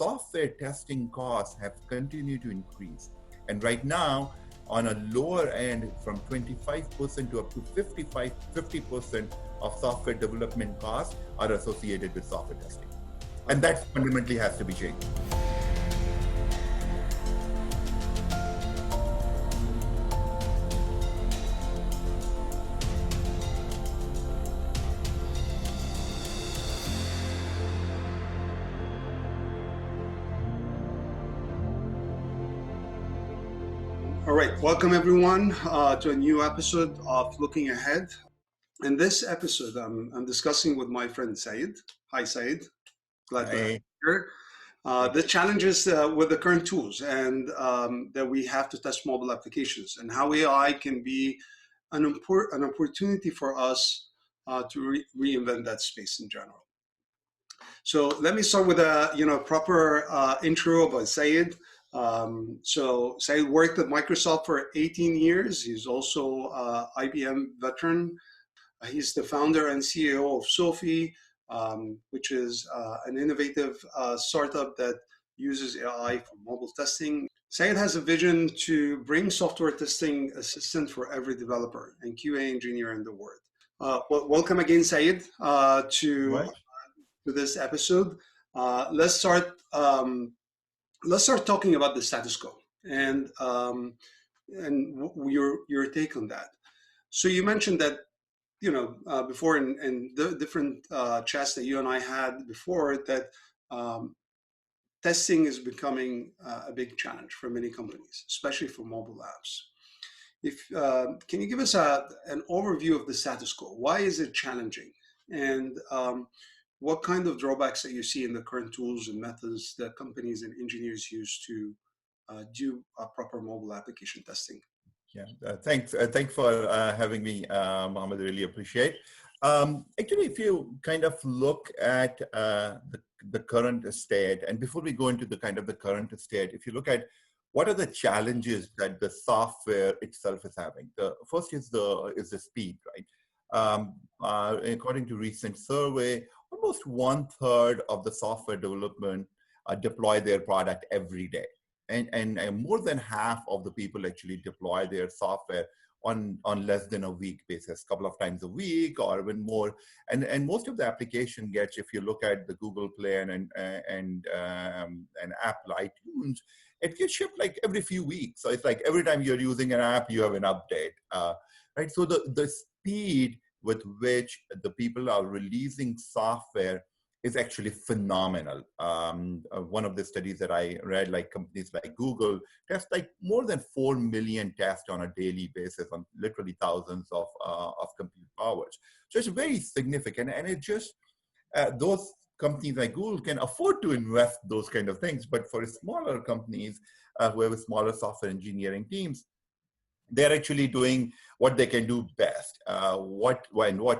software testing costs have continued to increase. And right now, on a lower end, from 25% to up to 50% of software development costs are associated with software testing. And that fundamentally has to be changed. All right, welcome everyone to a new episode of Looking Ahead. In this episode, I'm discussing with my friend Syed. Hi, Syed. Glad to have you here. The challenges with the current tools and that we have to test mobile applications, and how AI can be an opportunity for us to reinvent that space in general. So let me start with a proper intro about Syed. So Syed worked at Microsoft for 18 years. He's also IBM veteran. He's the founder and CEO of Sofy, which is an innovative startup that uses AI for mobile testing. Syed has a vision to bring software testing assistant for every developer and QA engineer in the world. Well, welcome again, Syed, to this episode. Let's start talking about the status quo and your take on that. So you mentioned that before in the different chats that you and I had before, that testing is becoming a big challenge for many companies, especially for mobile apps. Can you give us an overview of the status quo? Why is it challenging, and what kind of drawbacks that you see in the current tools and methods that companies and engineers use to do proper mobile application testing? Yeah, thanks for having me, Mohammed. Really appreciate. Actually, if you kind of look at the current state, and before we go into the current state, if you look at what are the challenges that the software itself is having, the first is the speed, right? According to recent survey, almost 1/3 of the software development deploy their product every day. And more than half of the people actually deploy their software on less than a week basis, couple of times a week or even more. And most of the application gets, if you look at the Google Play and Apple iTunes, it gets shipped like every few weeks. So it's like every time you're using an app, you have an update, right? So the speed with which the people are releasing software is actually phenomenal. One of the studies that I read, like companies like Google test like more than 4 million tests on a daily basis on literally thousands of compute powers. So it's very significant, and it just, those companies like Google can afford to invest those kind of things. But for smaller companies who have smaller software engineering teams, they're actually doing what they can do best. What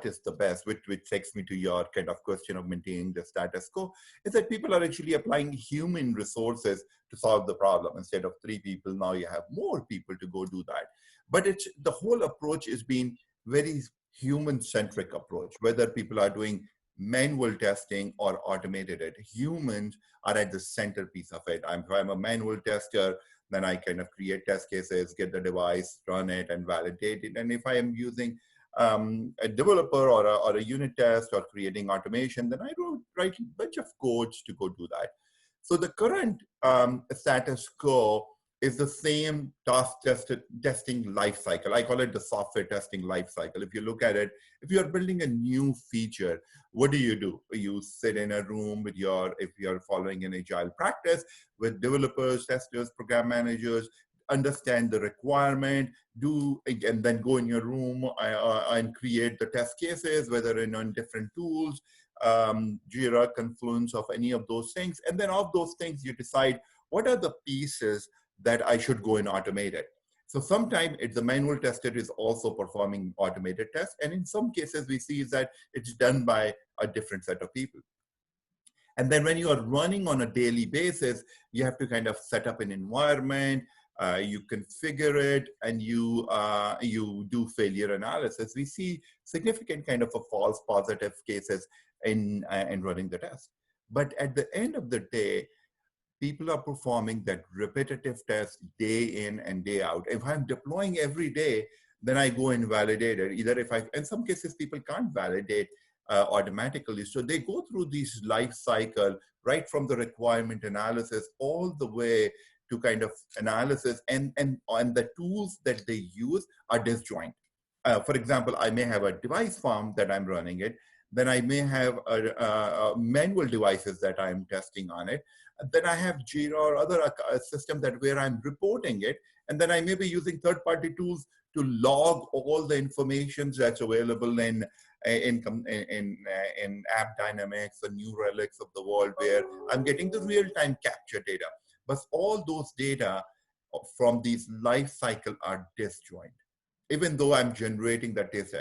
is the best, which takes me to your kind of question of maintaining the status quo, is that people are actually applying human resources to solve the problem. Instead of 3 people, now you have more people to go do that. But the whole approach is being very human-centric approach, whether people are doing manual testing or automated it. Humans are at the centerpiece of it. If I'm a manual tester, then I kind of create test cases, get the device, run it, and validate it. And if I am using a developer or a unit test or creating automation, then I write a bunch of codes to go do that. So the current status quo is the same task testing lifecycle. I call it the software testing lifecycle. If you look at it, if you're building a new feature, what do? You sit in a room with if you're following an agile practice, with developers, testers, program managers, understand the requirement, and then go in your room and create the test cases, whether on different tools, Jira, Confluence, of any of those things. And then of those things, you decide what are the pieces that I should go and automate it. So sometimes the manual tester is also performing automated tests. And in some cases, we see that it's done by a different set of people. And then when you are running on a daily basis, you have to kind of set up an environment, you configure it, and you do failure analysis. We see significant kind of a false positive cases in running the test. But at the end of the day, people are performing that repetitive test day in and day out. If I'm deploying every day, then I go and validate it. Either if I, in some cases, people can't validate automatically. So they go through this life cycle, right from the requirement analysis all the way to kind of analysis, and the tools that they use are disjoint. For example, I may have a device farm that I'm running it, then I may have manual devices that I'm testing on it. Then I have Jira or other system that where I'm reporting it. And then I may be using third-party tools to log all the information that's available in App Dynamics, the New Relics of the world, where I'm getting the real-time capture data. But all those data from these life cycle are disjoint, even though I'm generating that test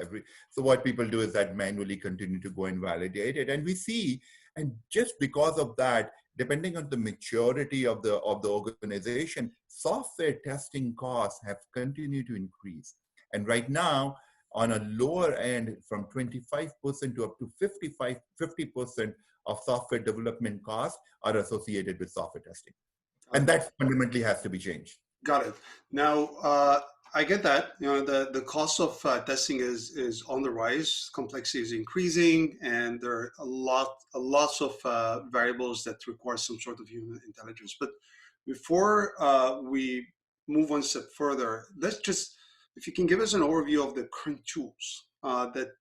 so what people do is that manually continue to go and validate it. And we see, and just because of that, depending on the maturity of the organization, software testing costs have continued to increase. And right now, on a lower end, from 25% to up to 50% of software development costs are associated with software testing. And that fundamentally has to be changed. Got it. Now, I get that. The cost of testing is on the rise. Complexity is increasing, and there are lots of variables that require some sort of human intelligence. But before we move one step further, if you can give us an overview of the current tools that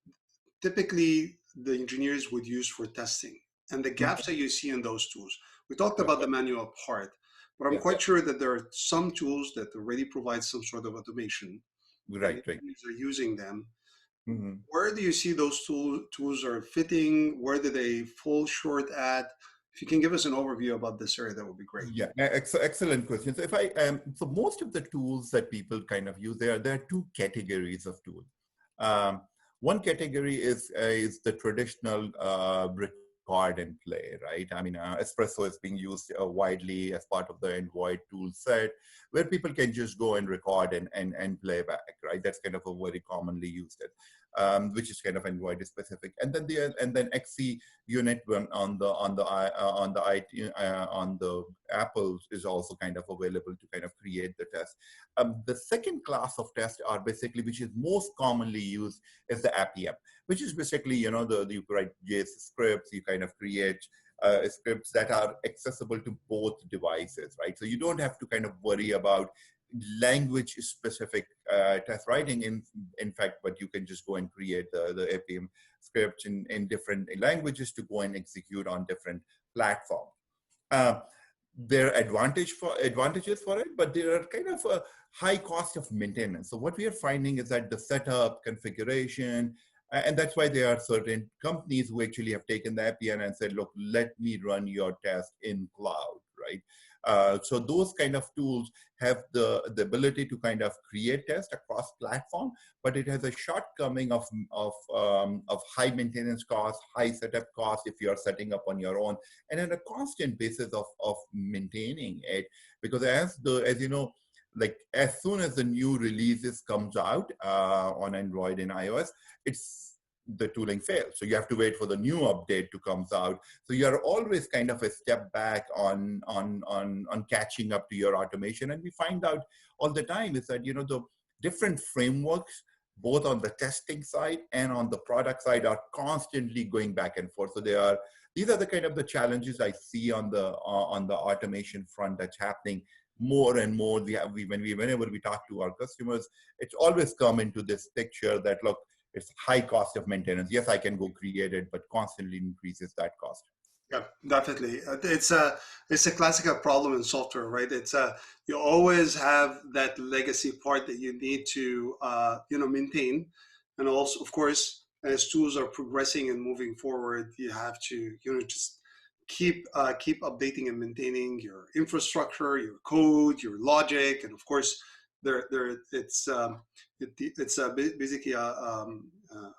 typically the engineers would use for testing, and the gaps that you see in those tools. We talked about the manual part, but I'm quite sure that there are some tools that already provide some sort of automation. Right. Engineers are using them. Mm-hmm. Where do you see those tools are fitting? Where do they fall short at? If you can give us an overview about this area, that would be great. Yeah, excellent question. So so most of the tools that people kind of use, there are two categories of tools. One category is the traditional record and play, right? I mean, Espresso is being used widely as part of the Android tool set, where people can just go and record and play back, right? That's kind of a very commonly used, which is kind of Android specific. And then XC unit on the Apple is also kind of available to kind of create the test. The second class of tests are basically, which is most commonly used, is the APM, which is basically, you write JS scripts, you kind of create scripts that are accessible to both devices, right? So you don't have to kind of worry about language specific test writing in fact, but you can just go and create the APM scripts in different languages to go and execute on different platforms. There are advantages for it, but there are kind of a high cost of maintenance. So what we are finding is that the setup, configuration, and that's why there are certain companies who actually have taken the APN and said, look, let me run your test in cloud, right? So those kind of tools have the ability to kind of create tests across platform, but it has a shortcoming of high maintenance costs, high setup costs if you are setting up on your own, and on a constant basis of maintaining it. Because as you know, like as soon as the new releases comes out on Android and iOS, the tooling fails. So you have to wait for the new update to comes out. So you're always kind of a step back on catching up to your automation. And we find out all the time is that, the different frameworks, both on the testing side and on the product side, are constantly going back and forth. So these are the kind of the challenges I see on the automation front that's happening more and more. Whenever we talk to our customers, it's always come into this picture that, look, it's high cost of maintenance. Yes, I can go create it, but constantly increases that cost. Yeah, definitely. It's a classical problem in software, right? You always have that legacy part that you need to maintain, and also, of course, as tools are progressing and moving forward, you have to just keep updating and maintaining your infrastructure, your code, your logic, and of course, it's basically a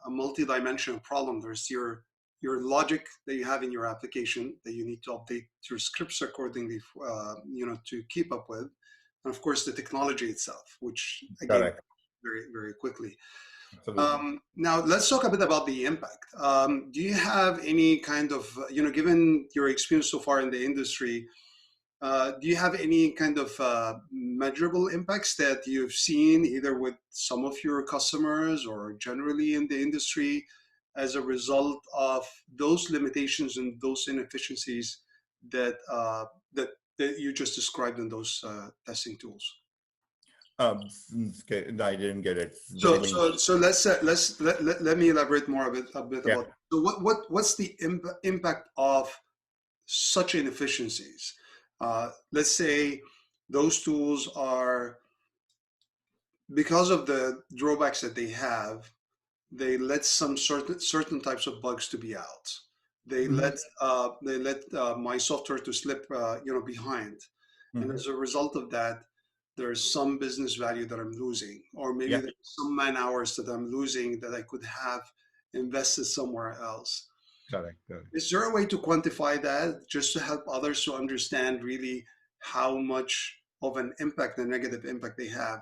multi-dimensional problem. There's your logic that you have in your application that you need to update your scripts accordingly, to keep up with, and of course the technology itself, which again, correct, very very quickly. Absolutely. Now let's talk a bit about the impact. Do you have any kind of, given your experience so far in the industry, Do you have any kind of measurable impacts that you've seen either with some of your customers or generally in the industry as a result of those limitations and those inefficiencies that that you just described in those testing tools? Okay, no, I didn't get it. What do you So, mean? let me elaborate more a bit Yeah. about. So, what's the impact of such inefficiencies? Let's say those tools are, because of the drawbacks that they have, they let some certain types of bugs to be out. Hmm. They let my software to slip behind, and Hmm. as a result of that, there's some business value that I'm losing, or maybe Yeah. there's some man hours that I'm losing that I could have invested somewhere else. Correct. Correct. Is there a way to quantify that just to help others to understand really how much of an impact, a negative impact they have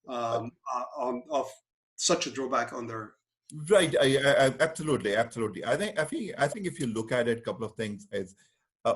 on of such a drawback on their. Right. Absolutely, absolutely. I think if you look at it, a couple of things is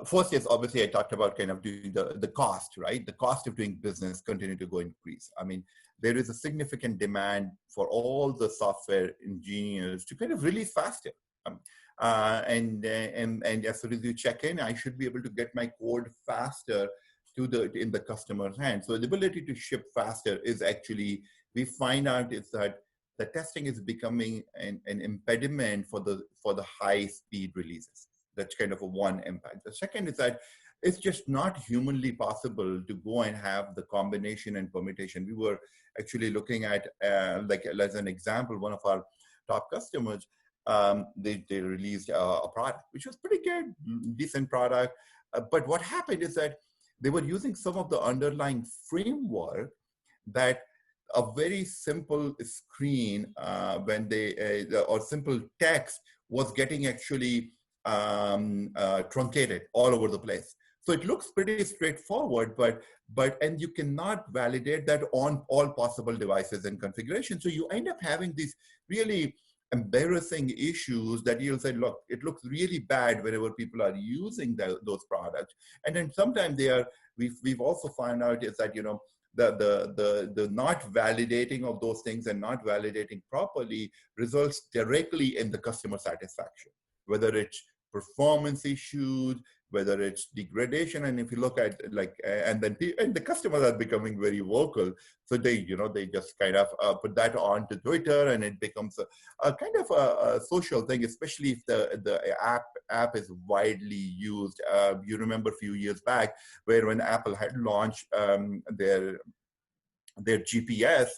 first is obviously I talked about kind of doing the cost, right? The cost of doing business continue to go increase. I mean, there is a significant demand for all the software engineers to kind of release faster. Um, and as soon as you check in, I should be able to get my code faster to the in the customer's hand. So the ability to ship faster is actually, we find out is that the testing is becoming an impediment for the high speed releases. That's kind of a one impact. The second is that it's just not humanly possible to go and have the combination and permutation. We were actually looking at like as an example, one of our top customers, they released a product which was pretty good, decent product. But what happened is that they were using some of the underlying framework that a very simple screen when they or simple text was getting actually truncated all over the place. So it looks pretty straightforward, but and you cannot validate that on all possible devices and configurations. So you end up having these really embarrassing issues that you'll say, look, it looks really bad whenever people are using those products. And then sometimes they are, we've also found out is that, the not validating of those things and not validating properly results directly in the customer satisfaction, whether it's performance issues, whether it's degradation. And if you look at like, and then and the customers are becoming very vocal. So they just kind of put that onto Twitter, and it becomes a kind of a social thing, especially if the app is widely used. You remember a few years back where when Apple had launched their GPS,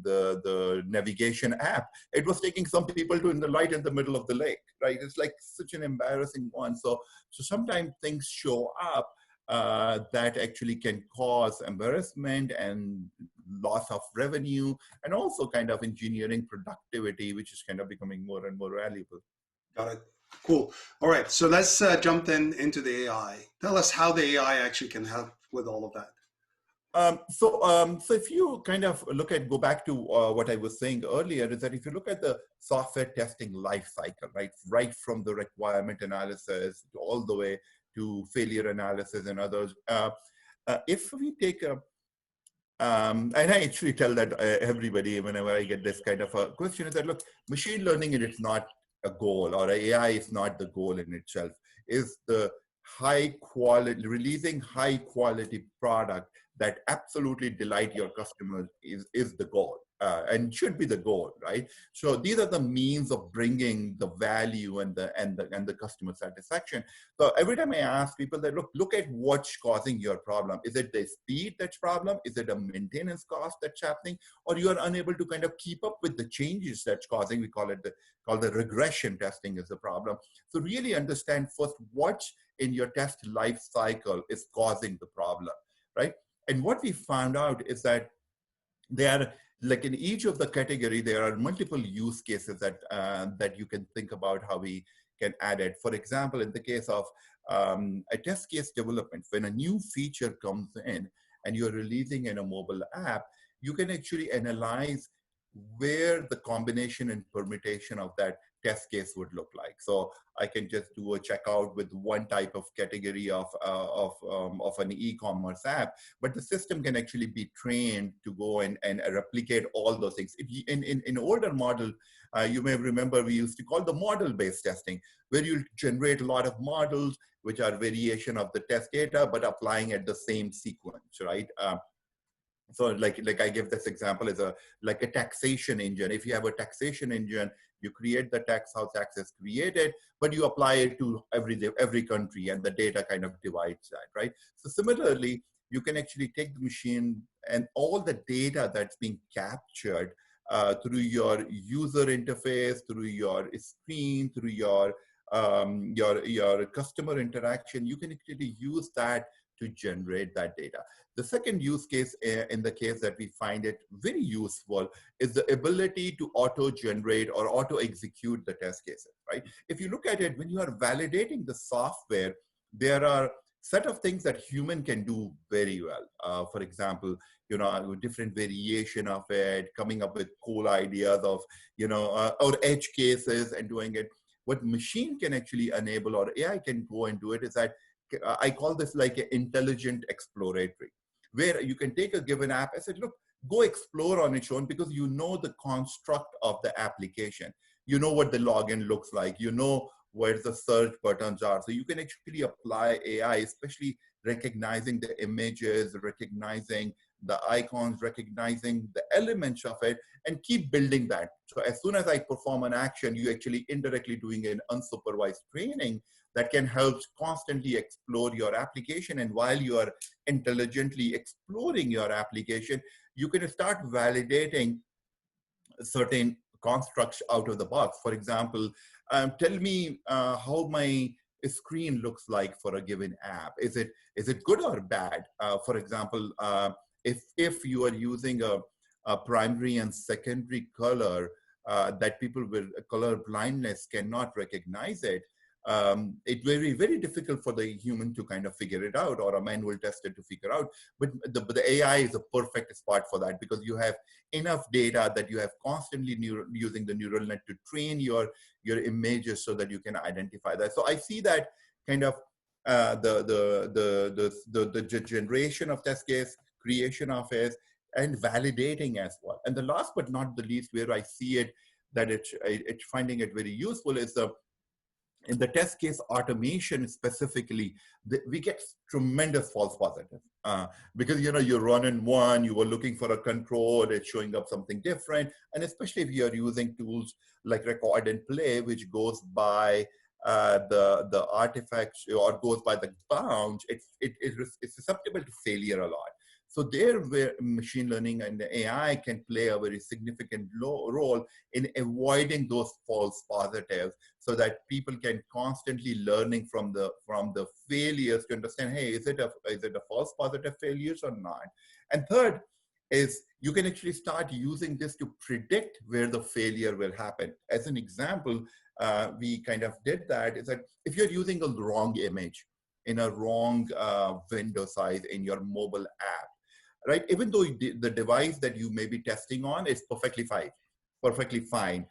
the navigation app, it was taking some people to in the light in the middle of the lake, right? It's like such an embarrassing one. So sometimes things show up that actually can cause embarrassment and loss of revenue, and also kind of engineering productivity, which is kind of becoming more and more valuable. Got it. Cool. All right. So let's jump then into the AI. Tell us how the AI actually can help with all of that. So if you kind of go back to what I was saying earlier, is that if you look at the software testing life cycle, right from the requirement analysis to all the way to failure analysis and others, if we take a and I actually tell that everybody whenever I get this kind of a question is that, look, machine learning is not a goal, or AI is not the goal in itself. Is the high quality, releasing high quality product that absolutely delight your customers is the goal, and should be the goal, right? So these are the means of bringing the value and the customer satisfaction. So every time I ask people that, look at what's causing your problem. Is it the speed that's problem? Is it a maintenance cost that's happening? Or you are unable to kind of keep up with the changes that's causing, we call the regression testing is the problem. So really understand first what's in your test life cycle is causing the problem, right? And what we found out is that there are, like in each of the category, there are multiple use cases that you can think about how we can add it. For example, in the case of a test case development, when a new feature comes in and you're releasing in a mobile app, you can actually analyze where the combination and permutation of that test case would look like. So I can just do a checkout with one type of category of an e-commerce app, but the system can actually be trained to go and replicate all those things. In older model, you may remember we used to call the model-based testing, where you generate a lot of models, which are variation of the test data, but applying at the same sequence, right? So like I give this example as like a taxation engine. If you have a taxation engine, you create the tax, how tax is created, but you apply it to every country, and the data kind of divides that, right? So similarly, you can actually take the machine and all the data that's being captured through your user interface, through your screen, through your customer interaction. You can actually use that to generate that data. The second use case, in the case that we find it very useful, is the ability to auto-generate or auto-execute the test cases, right? If you look at it, when you are validating the software, there are set of things that human can do very well. For example, different variation of it, coming up with cool ideas of, or edge cases and doing it. What machine can actually enable, or AI can go and do it, is that I call this like an intelligent exploratory, where you can take a given app and say, look, go explore on its own, because you know the construct of the application. You know what the login looks like. You know where the search buttons are. So you can actually apply AI, especially recognizing the images, recognizing the icons, recognizing the elements of it, and keep building that. So as soon as I perform an action, you actually indirectly doing an unsupervised training that can help constantly explore your application. And while you are intelligently exploring your application, you can start validating certain constructs out of the box. For example, tell me how my screen looks like for a given app. Is it good or bad? For example, if you are using a primary and secondary color that people with color blindness cannot recognize it, it will be very difficult for the human to kind of figure it out, or a manual tester to figure out. But the AI is a perfect spot for that, because you have enough data that you have constantly using the neural net to train your images so that you can identify that. So I see that kind of the generation of test case, creation of it, and validating as well. And the last but not the least, where I see it that it's finding it very useful, is in the test case automation specifically, we get tremendous false positive because you're running one, you were looking for a control, it's showing up something different. And especially if you're using tools like record and play, which goes by the artifacts or goes by the bounds, it's susceptible to failure a lot. So there, where machine learning and the AI can play a very significant role in avoiding those false positives, so that people can constantly learning from the failures to understand, hey, is it a false positive failures or not? And third is you can actually start using this to predict where the failure will happen. As an example, we kind of did that, is that if you're using a wrong image in a wrong window size in your mobile app, right? Even though the device that you may be testing on is perfectly fine.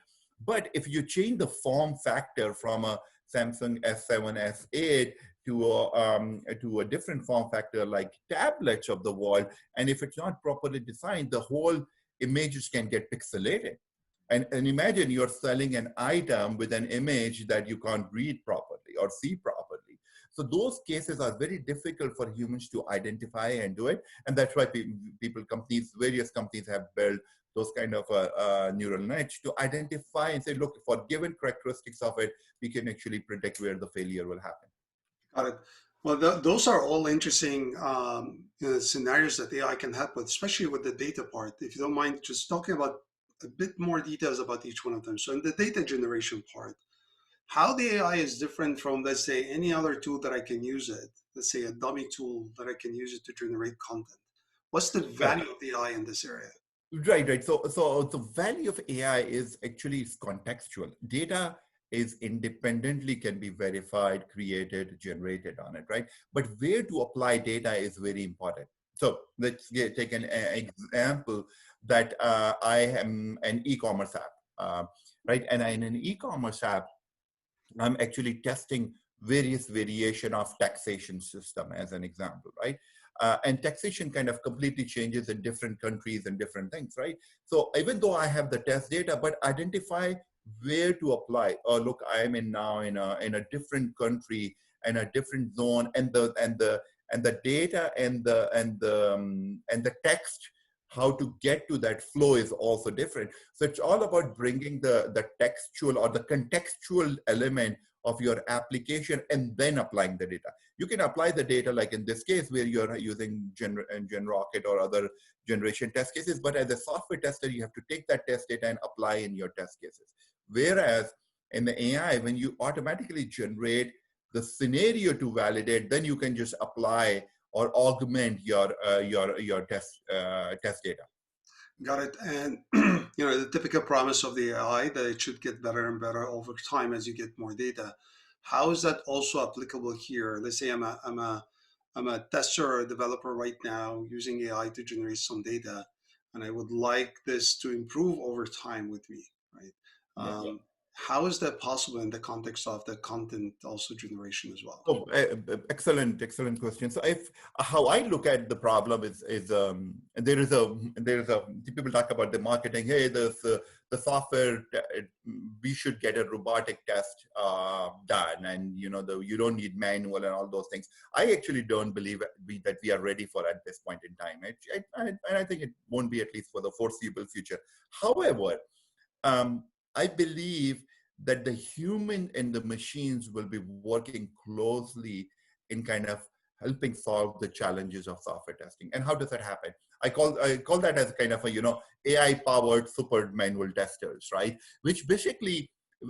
But if you change the form factor from a Samsung S7, S8 to a different form factor like tablets of the world, and if it's not properly designed, the whole images can get pixelated. And imagine you're selling an item with an image that you can't read properly or see properly. So those cases are very difficult for humans to identify and do it. And that's why various companies have built those kind of neural nets to identify and say, look, for given characteristics of it, we can actually predict where the failure will happen. Got it. Well, those are all interesting scenarios that AI can help with, especially with the data part. If you don't mind just talking about a bit more details about each one of them. So in the data generation part, how the AI is different from, let's say, any other tool that I can use it, let's say a dummy tool that I can use it to generate content. What's the value of the AI in this area? Right. So the value of AI is actually contextual. Data is independently can be verified, created, generated on it, right? But where to apply data is very important. So let's take an example that I am an e-commerce app. right? And in an e-commerce app, I'm actually testing various variation of taxation system as an example, right? And taxation kind of completely changes in different countries and different things, right? So even though I have the test data, but identify where to apply. Oh, look, I am now in a different country and a different zone, and the data and the text, how to get to that flow is also different. So it's all about bringing the textual or the contextual element of your application and then applying the data. You can apply the data like in this case where you're using GenRocket or other generation test cases, but as a software tester, you have to take that test data and apply in your test cases. Whereas in the AI, when you automatically generate the scenario to validate, then you can just apply or augment your test data. Got it. And the typical promise of the AI that it should get better and better over time as you get more data. How is that also applicable here? Let's say I'm a tester or a developer right now using AI to generate some data, and I would like this to improve over time with me, right? Yeah. How is that possible in the context of the content also generation as well? Oh, excellent question. So if how I look at the problem is there is a people talk about the marketing. Hey, there's the software. We should get a robotic test done, and you don't need manual and all those things. I actually don't believe that we are ready for at this point in time. And I think it won't be, at least for the foreseeable future. However, I believe that the human and the machines will be working closely in kind of helping solve the challenges of software testing. And how does that happen? I call that as kind of a AI powered super manual testers, right? Which basically,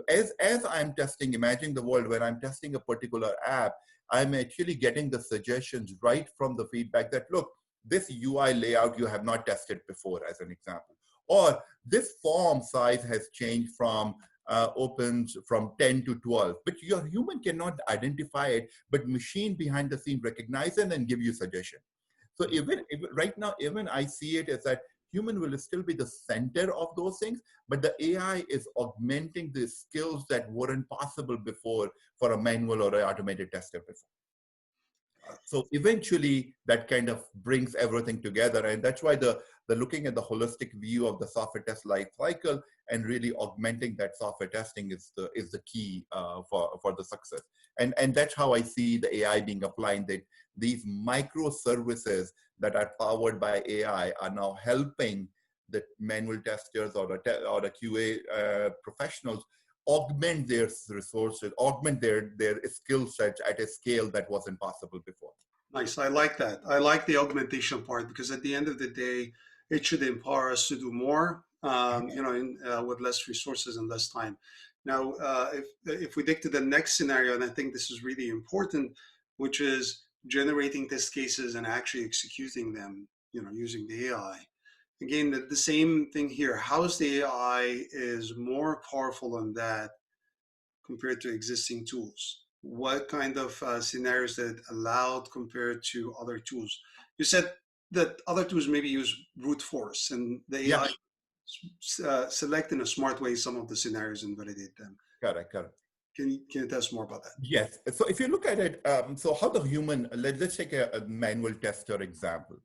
as I'm testing, imagine the world where I'm testing a particular app, I'm actually getting the suggestions right from the feedback that, look, this UI layout you have not tested before, as an example, or this form size has changed from opens from 10 to 12, but your human cannot identify it, but machine behind the scene recognize it and give you suggestion. So even right now, even I see it as that human will still be the center of those things, but the AI is augmenting the skills that weren't possible before for a manual or an automated tester before. So eventually that kind of brings everything together. And that's why the looking at the holistic view of the software test life cycle and really augmenting that software testing is the key for the success. And that's how I see the AI being applied, that these microservices that are powered by AI are now helping the manual testers or the QA professionals augment their resources, augment their skill sets at a scale that wasn't possible before. Nice. I like that. I like the augmentation part, because at the end of the day, it should empower us to do more, with less resources and less time. Now, if we dig to the next scenario, and I think this is really important, which is generating test cases and actually executing them, using the AI. Again, the same thing here. How is the AI is more powerful on that compared to existing tools? What kind of scenarios that allowed compared to other tools? You said that other tools maybe use brute force, and the AI select in a smart way some of the scenarios and validate them. Correct. Can you tell us more about that? Yes. So if you look at it, so how the human, let's take a manual tester example.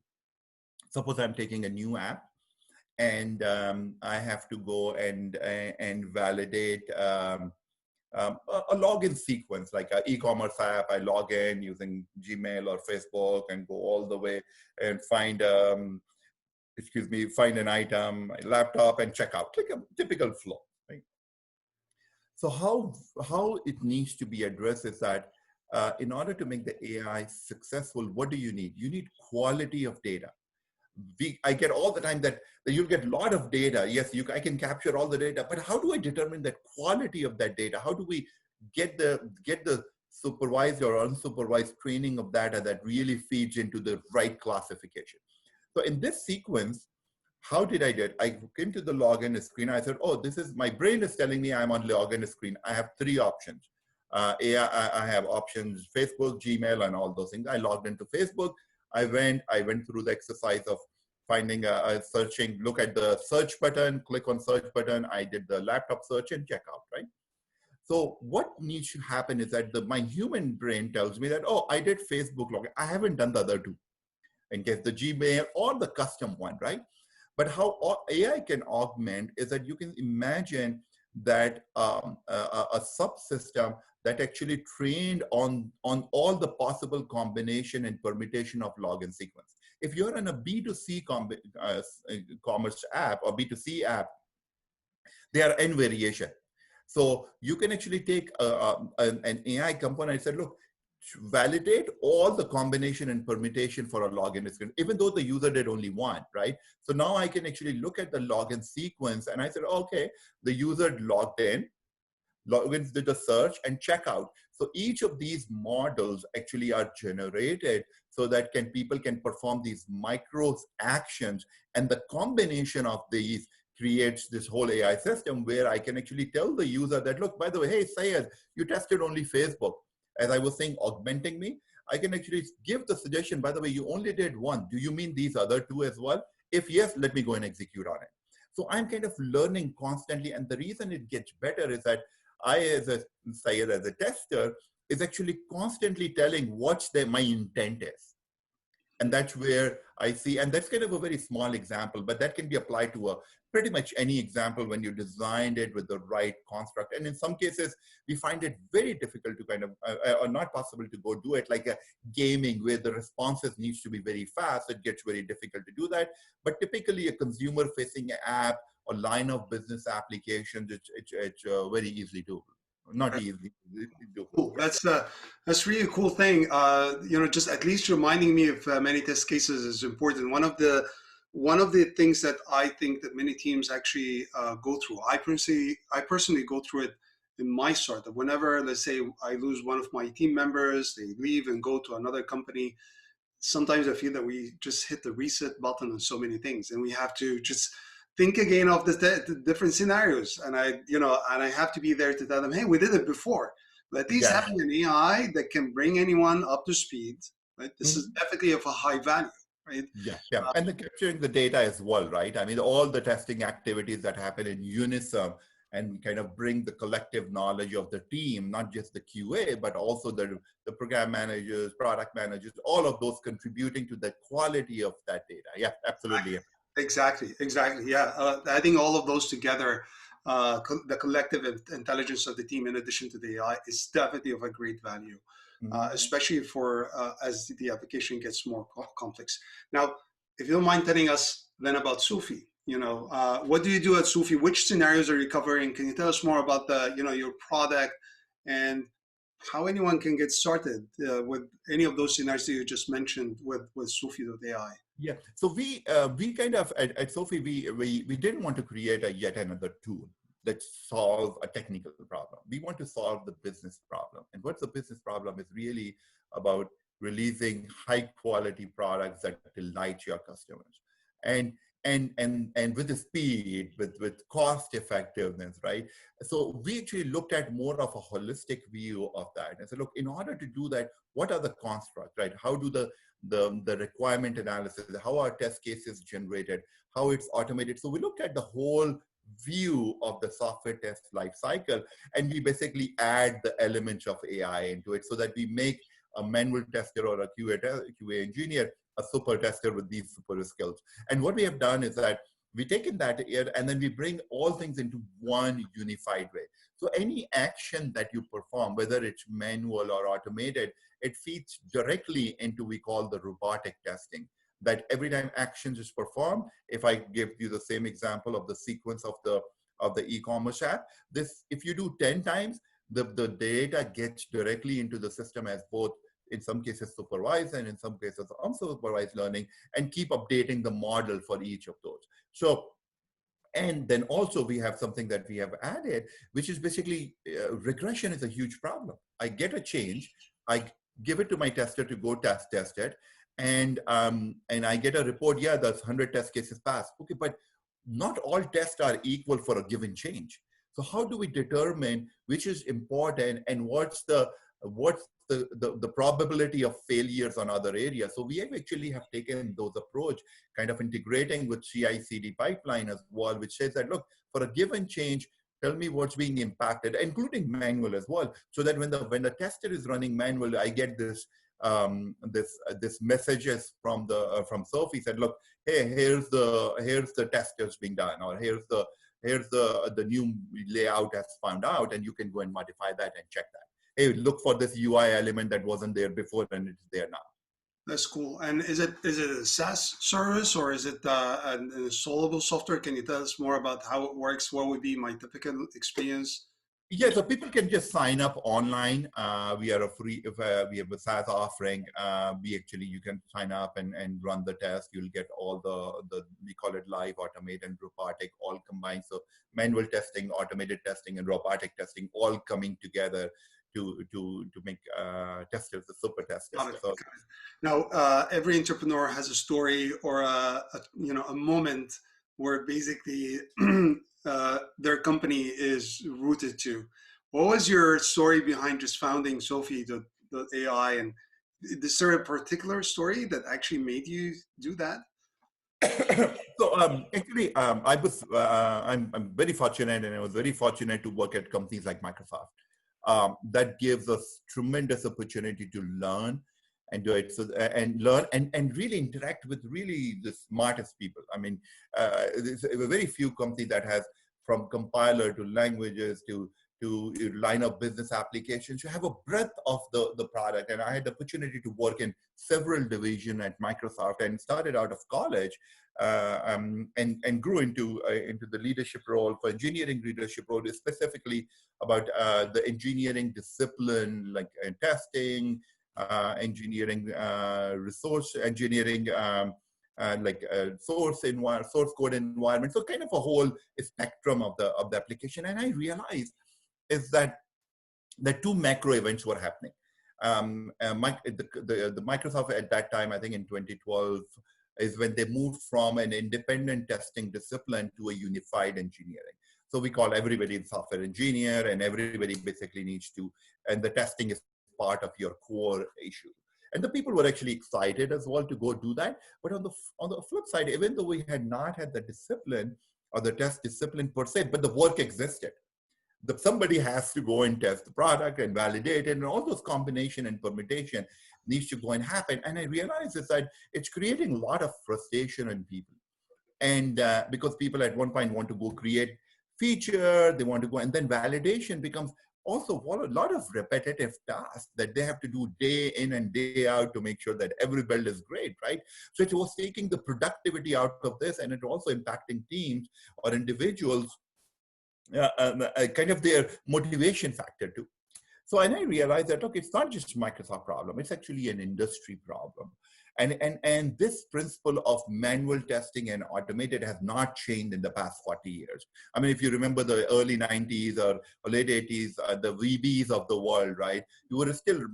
Suppose I'm taking a new app, and I have to go and validate a login sequence, like an e-commerce app. I log in using Gmail or Facebook and go all the way and find find an item, a laptop, and check out. Like a typical flow, right? So how it needs to be addressed is that in order to make the AI successful, what do you need? You need quality of data. I get all the time that you'll get a lot of data. Yes, I can capture all the data, but how do I determine the quality of that data? How do we get the supervised or unsupervised training of data that really feeds into the right classification? So in this sequence, how did I do it? I came to the login screen. I said, oh, this is, my brain is telling me I'm on login screen. I have three options. I have options, Facebook, Gmail, and all those things. I logged into Facebook. I went through the exercise of finding searching, look at the search button, click on search button. I did the laptop search and check out, right? So what needs to happen is that my human brain tells me that, oh, I did Facebook login. I haven't done the other two, in case the Gmail or the custom one, right? But how AI can augment is that you can imagine that a subsystem that actually trained on all the possible combination and permutation of login sequence. If you're in a B2C commerce app or B2C app, there are n variation. So you can actually take an AI component and say, look, validate all the combination and permutation for a login, even though the user did only one, right? So now I can actually look at the login sequence and I said, okay, the user logged in, logins did a search and checkout. So each of these models actually are generated so that people can perform these micro actions, and the combination of these creates this whole AI system where I can actually tell the user that, look, by the way, hey, Syed, you tested only Facebook. As I was saying, augmenting me, I can actually give the suggestion, by the way, you only did one. Do you mean these other two as well? If yes, let me go and execute on it. So I'm kind of learning constantly. And the reason it gets better is that I, as a Syed, as a tester, is actually constantly telling what my intent is. And that's where I see, and that's kind of a very small example, but that can be applied to pretty much any example when you designed it with the right construct. And in some cases, we find it very difficult to kind of, or not possible to go do it, like a gaming where the responses needs to be very fast. It gets very difficult to do that. But typically a consumer-facing app or line of business applications, it's very easily doable. Not easy. Cool. That's really a cool thing. Just at least reminding me of many test cases is important. One of the things that I think that many teams actually go through. I personally go through it in my startup. Whenever, let's say, I lose one of my team members, they leave and go to another company. Sometimes I feel that we just hit the reset button on so many things, and we have to just think again of the different scenarios. And I have to be there to tell them, hey, we did it before. But at least having an AI that can bring anyone up to speed, right? This is definitely of a high value, right? Yeah. And capturing the data as well, right? I mean, all the testing activities that happen in unison and kind of bring the collective knowledge of the team, not just the QA, but also the program managers, product managers, all of those contributing to the quality of that data. Yeah, absolutely. Exactly. Yeah, I think all of those together, the collective intelligence of the team, in addition to the AI, is definitely of a great value, especially for as the application gets more complex. Now, if you don't mind telling us then about Sofy, what do you do at Sofy? Which scenarios are you covering? Can you tell us more about your product and how anyone can get started with any of those scenarios that you just mentioned with Sofy.ai? Yeah, so we kind of at Sofy we didn't want to create yet another tool that solve a technical problem. We want to solve the business problem, and what's the business problem is really about releasing high quality products that delight your customers, and with the speed, with cost effectiveness, right? So we actually looked at more of a holistic view of that and said, look, in order to do that, what are the constructs, right? How do the requirement analysis, how are test cases generated, how it's automated. So we looked at the whole view of the software test life cycle, and we basically add the elements of AI into it so that we make a manual tester or a QA engineer a super tester with these super skills. And what we have done is that we've taken that and then we bring all things into one unified way. So any action that you perform, whether it's manual or automated, it feeds directly into we call the robotic testing. That every time actions is performed, if I give you the same example of the sequence of the e-commerce app, this if you do 10 times, the data gets directly into the system as both, in some cases supervised and in some cases unsupervised learning, and keep updating the model for each of those. So, and then also we have something that we have added, which is basically regression is a huge problem. I get a change, I give it to my tester to go test it, and I get a report, yeah, there's 100 test cases passed. Okay, but not all tests are equal for a given change. So how do we determine which is important and what's the probability of failures on other areas. So we have actually have taken those approach, kind of integrating with CI/CD pipeline as well, which says that, look, for a given change, tell me what's being impacted, including manual as well, so that when the tester is running manual, I get this messages from from Sofy said, look, hey, here's the testers being done, or here's the new layout has found out, and you can go and modify that and check that. Hey, look for this UI element that wasn't there before and it's there now. That's cool. And is it a SaaS service, or is it an installable software? Can you tell us more about how it works? What would be my typical experience? Yeah, so people can just sign up online. We are a free, we have a SaaS offering. You can sign up and run the test. You'll get all we call it live, automate, and robotic all combined. So manual testing, automated testing, and robotic testing all coming together to make testers the super testers. Got it. So, now, every entrepreneur has a story or a moment where basically their company is rooted to. What was your story behind just founding Sofy.ai, and is there a particular story that actually made you do that? So actually, I'm very fortunate, and I was very fortunate to work at companies like Microsoft. That gives us tremendous opportunity to learn and do it, and learn and really interact with really the smartest people. I mean, there's a very few companies that has, from compiler to languages to line of business applications. You have a breadth of the product, and I had the opportunity to work in several divisions at Microsoft, and started out of college and grew into the leadership role, for engineering leadership role, specifically about the engineering discipline, like testing, engineering, resource engineering, source code environment. So kind of a whole spectrum of the application. And I realized is that the two macro events were happening. The Microsoft at that time, I think in 2012, is when they moved from an independent testing discipline to a unified engineering. So we call everybody a software engineer, and everybody basically needs to, and the testing is part of your core issue. And the people were actually excited as well to go do that. But on the flip side, even though we had not had the discipline or the test discipline per se, but the work existed. Somebody has to go and test the product and validate it, and all those combination and permutation needs to go and happen. And I realized is that it's creating a lot of frustration in people. And because people at one point want to go create feature, they want to go, and then validation becomes also a lot of repetitive tasks that they have to do day in and day out to make sure that every build is great, right? So it was taking the productivity out of this, and it also impacting teams or individuals, kind of their motivation factor too. So, and I realized that, look, it's not just Microsoft problem, it's actually an industry problem. And this principle of manual testing and automated has not changed in the past 40 years. I mean, if you remember the early 90s or late 80s, the VBs of the world, right? You were still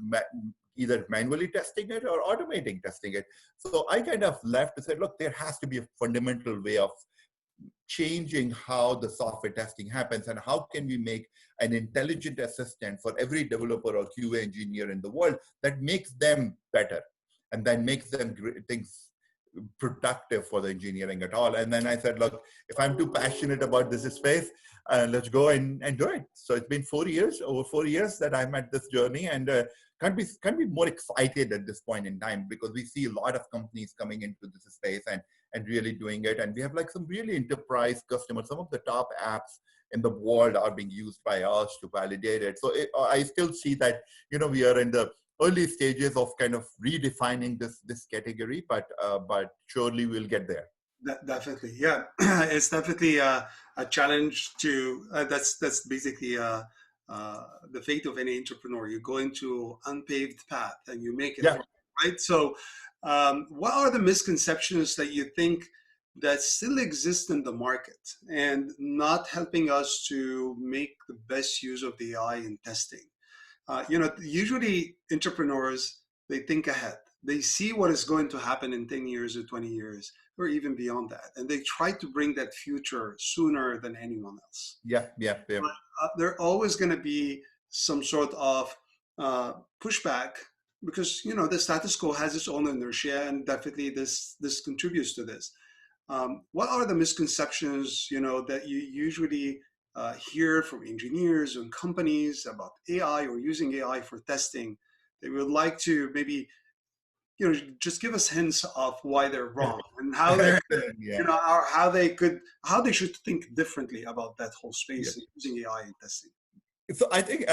either manually testing it or automating testing it. So I kind of left to say, look, there has to be a fundamental way of changing how the software testing happens, and how can we make an intelligent assistant for every developer or QA engineer in the world that makes them better, and then makes them things productive for the engineering at all. And then I said, look, if I'm too passionate about this space, let's go and do it. So it's been over 4 years that I'm at this journey, and can't be more excited at this point in time, because we see a lot of companies coming into this space and really doing it. And we have like some really enterprise customers. Some of the top apps in the world are being used by us to validate it. So I still see that, we are in the early stages of kind of redefining this category, but surely we'll get there. Definitely, yeah. It's definitely a challenge to. That's basically the fate of any entrepreneur. You go into unpaved path and you make it, right? So, what are the misconceptions that you think that still exist in the market and not helping us to make the best use of the AI in testing? Usually entrepreneurs, they think ahead. They see what is going to happen in 10 years or 20 years or even beyond that. And they try to bring that future sooner than anyone else. Yeah. But, there are always going to be some sort of pushback because the status quo has its own inertia, and definitely this contributes to this. What are the misconceptions that you usually hear from engineers and companies about AI or using AI for testing? They would like to maybe just give us hints of why they're wrong and how they Yeah. how they should think differently about that whole Yeah. space using AI in testing. So I think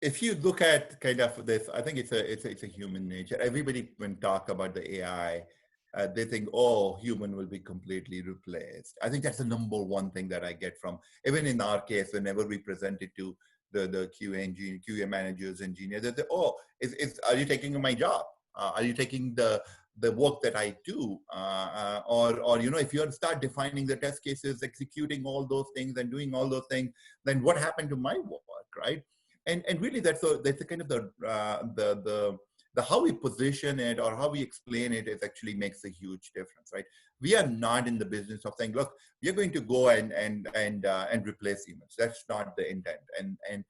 if you look at kind of this, I think it's a human nature. Everybody when talk about the AI, they think, oh, human will be completely replaced. I think that's the number one thing that I get from, even in our case, whenever we present it to the QA managers, engineers, they say, oh, are you taking my job? Are you taking the work that I do? Or if you start defining the test cases, executing all those things and doing all those things, then what happened to my work, right? And really that's a kind of the how we position it or how we explain it is actually makes a huge difference, right? We are not in the business of saying, look, we are going to go and replace humans. That's not the intent. And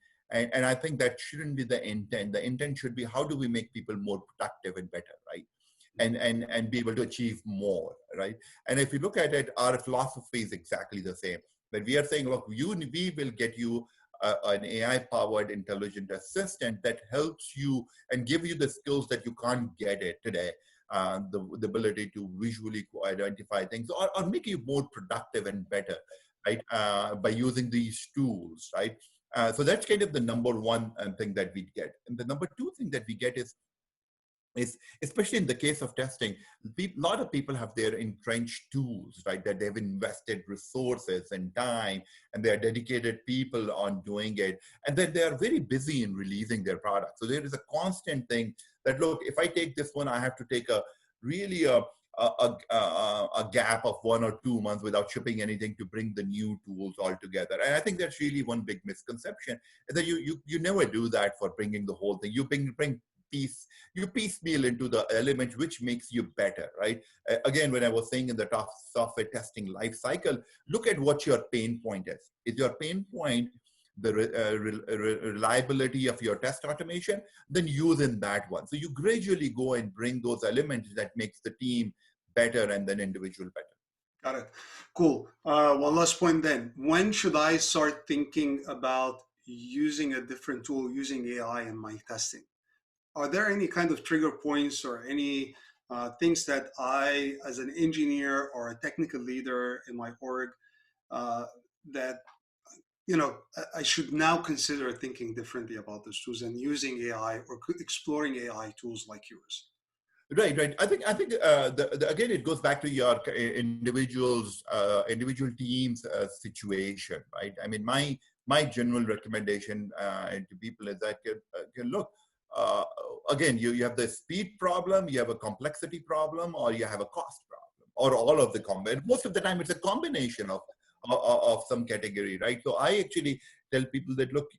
I think that shouldn't be the intent. The intent should be, how do we make people more productive and better, right? And be able to achieve more, right? And if you look at it, our philosophy is exactly the same. But we are saying, look, we will get you an AI-powered intelligent assistant that helps you and give you the skills that you can't get it today. The ability to visually identify things or make you more productive and better, right? By using these tools, right? So that's kind of the number one thing that we get. And the number two thing that we get is especially in the case of testing, a lot of people have their entrenched tools, right, that they've invested resources and time, and they're dedicated people on doing it, and then they are very busy in releasing their product. So there is a constant thing that, look, if I take this one, I have to take a really a gap of 1 or 2 months without shipping anything to bring the new tools all together. And I think that's really one big misconception, is that you never do that for bringing the whole thing. You bring you piecemeal into the element which makes you better, right? Again, when I was saying in the top software testing life cycle, look at what your pain point is. Is your pain point the reliability of your test automation? Then use in that one. So you gradually go and bring those elements that makes the team better and then individual better. Got it. Cool. One last point then. When should I start thinking about using a different tool, using AI in my testing? Are there any kind of trigger points or any things that I, as an engineer or a technical leader in my org, that I should now consider thinking differently about those tools and using AI or exploring AI tools like yours? Right. I think again, it goes back to your individual teams situation, right? I mean, my general recommendation to people is that look, again, you have the speed problem, you have a complexity problem, or you have a cost problem, or all of the combination. Most of the time, it's a combination of some category, right? So I actually tell people that, look,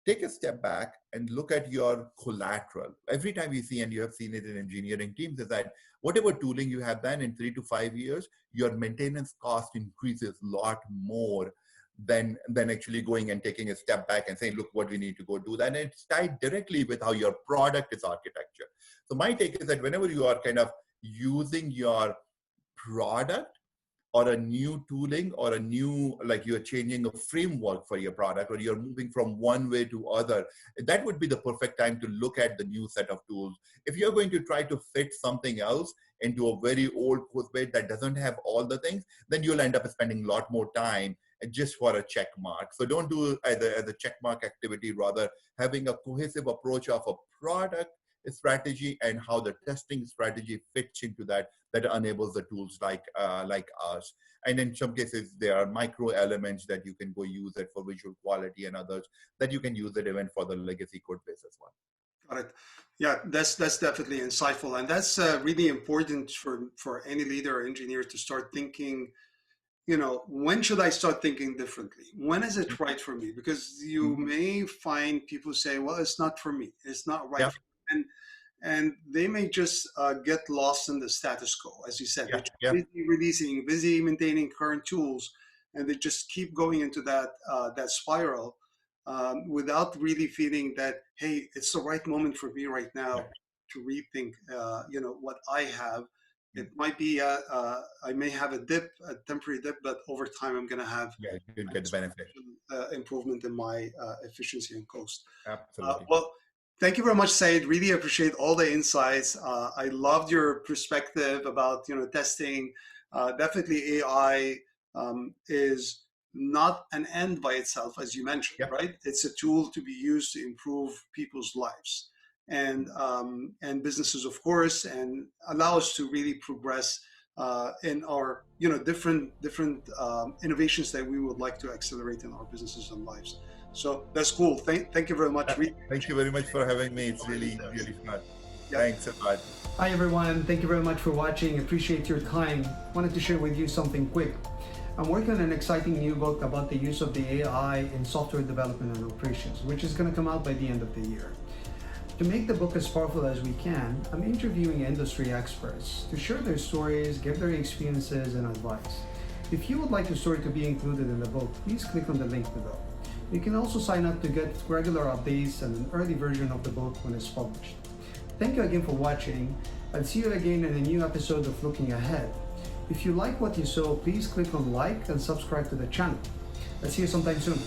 take a step back and look at your collateral. Every time you see, and you have seen it in engineering teams, is that whatever tooling you have done in 3 to 5 years, your maintenance cost increases a lot more than actually going and taking a step back and saying, look, what we need to go do that. And it's tied directly with how your product is architecture. So my take is that whenever you are kind of using your product or a new tooling or a new, like you're changing a framework for your product, or you're moving from one way to other, that would be the perfect time to look at the new set of tools. If you're going to try to fit something else into a very old code base that doesn't have all the things, then you'll end up spending a lot more time just for a check mark. So don't do as a check mark activity, rather having a cohesive approach of a product strategy and how the testing strategy fits into that enables the tools like us. And in some cases, there are micro elements that you can go use it for visual quality, and others that you can use it even for the legacy code base as well. Got it. Yeah, that's definitely insightful, and that's really important for any leader or engineer to start thinking. When should I start thinking differently? When is it right for me? Because you may find people say, well, it's not for me. It's not right for me. And they may just get lost in the status quo. As you said, they're busy releasing, busy maintaining current tools, and they just keep going into that spiral without really feeling that, hey, it's the right moment for me right now Yeah. to rethink, what I have. It might be, I may have a dip, a temporary dip, but over time I'm going to have Yeah, you an get the benefit. improvement in my efficiency and cost. Absolutely. Well, thank you very much, Syed. Really appreciate all the insights. I loved your perspective about testing. Definitely, AI is not an end by itself, as you mentioned, Yeah. right? It's a tool to be used to improve people's lives and businesses, of course, and allow us to really progress in our different innovations that we would like to accelerate in our businesses and lives. So that's cool. Thank you very much. Thank you very much for having me. It's really fun. Yeah. Thanks a lot. Hi everyone, thank you very much for watching. Appreciate your time. Wanted to share with you something quick. I'm working on an exciting new book about the use of the AI in software development and operations, which is going to come out by the end of the year. To make the book as powerful as we can, I'm interviewing industry experts to share their stories, give their experiences and advice. If you would like your story to be included in the book, please click on the link below. You can also sign up to get regular updates and an early version of the book when it's published. Thank you again for watching. I'll see you again in a new episode of Looking Ahead. If you like what you saw, please click on like and subscribe to the channel. I'll see you sometime soon.